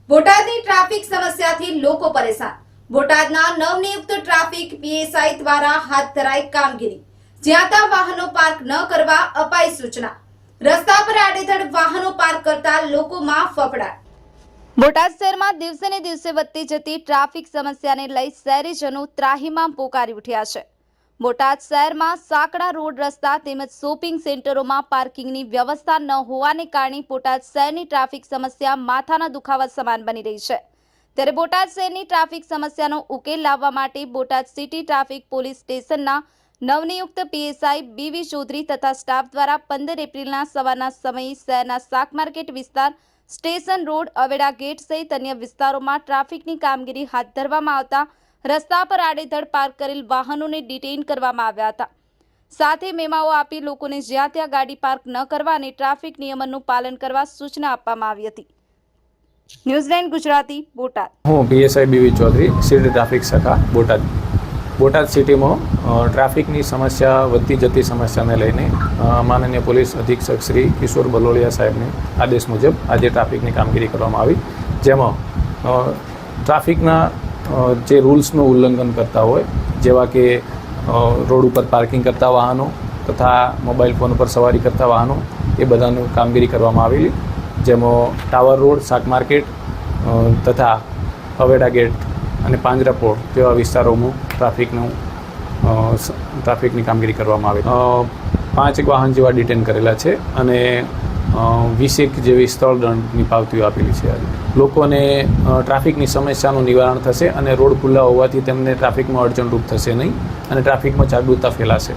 બોટાદની traffic સમસ્યાથી લોકો પરેશાન। બોટાદના નવનિયુક્ત ટ્રાફિક પીએસઆઈ દ્વારા હાથ ધરાઈ કામગીરી। જ્યાં ત્યાં વાહનો પાર્ક ન કરવા અપાઈ સૂચના। રસ્તા પર આડેધડ વાહનો પાર્ક કરતા લોકોમાં ફફડાટ। બોટાદ શહેરમાં દિવસે ને દિવસે વધતી જતી ટ્રાફિક સમસ્યાને લઈ શહેરીજનો ત્રાહિમામ પોકારી ઉઠ્યા છે। બોટાદ શહેરમાં સાંકડા રોડ રસ્તા તેમજ શોપિંગ સેન્ટરોમાં પાર્કિંગની વ્યવસ્થા ન હોવાને કારણે બોટાદ શહેરની ટ્રાફિક સમસ્યા માથાના દુખાવા સમાન બની રહી છે। ત્યારે બોટાદ શહેરની ટ્રાફિક સમસ્યાનો ઉકેલ લાવવા માટે બોટાદ સિટી ટ્રાફિક પોલીસ સ્ટેશનના નવનિયુક્ત પીએસઆઈ બીવી ચૌધરી તથા સ્ટાફ દ્વારા 15 એપ્રિલના સવારના સમયે શહેરના શાક માર્કેટ વિસ્તાર, સ્ટેશન રોડ, અવેડા ગેટ સહિત અન્ય વિસ્તારોમાં ટ્રાફિકની કામગીરી હાથ ધરવામાં આવતા રસ્તા પર આડેધડ પાર્ક કરેલ વાહનોને ડિટેઇન કરવામાં આવ્યા હતા। સાથે મેમાઓ આપી લોકોને જ્યાં ત્યાં ગાડી પાર્ક ન કરવા અને ટ્રાફિક નિયમોનું પાલન કરવા સૂચના આપવામાં આવી હતી। ન્યૂઝલેન્ડ ગુજરાતી, બોટાદ। હું PSI BV Chaudhary, city traffic શાખા, બોટાદ। બોટાદ સિટીમાં ટ્રાફિકની સમસ્યા વધતી જતી સમસ્યાને લઈને માનનીય પોલીસ અધિક્ષક શ્રી કિશોર બલોડિયા સાહેબને આદેશ મુજબ આજે ટ્રાફિકની કામગીરી કરવામાં આવી, જેમાં ટ્રાફિકના જે રૂલ્સનું ઉલ્લંઘન કરતા હોય, જેવા કે રોડ ઉપર પાર્કિંગ કરતા વાહનો તથા મોબાઈલ ફોન ઉપર સવારી કરતા વાહનો, એ બધાનું કામગીરી કરવામાં આવેલી, જેમાં ટાવર રોડ, શાક માર્કેટ તથા અવેડા ગેટ અને પાંજરાપોળ જેવા વિસ્તારોમાં ટ્રાફિકની કામગીરી કરવામાં આવી। 5 વાહન જેવા ડિટેન કરેલા છે અને 20 જેવી સ્થળ દંડની પાવતીઓ આપેલી છે। લોકોને ટ્રાફિકની સમસ્યાનું નિવારણ થશે અને રોડ ખુલ્લા હોવાથી તેમને ટ્રાફિકમાં અડચણરૂપ થશે નહીં અને ટ્રાફિકમાં જાગૃતતા ફેલાશે।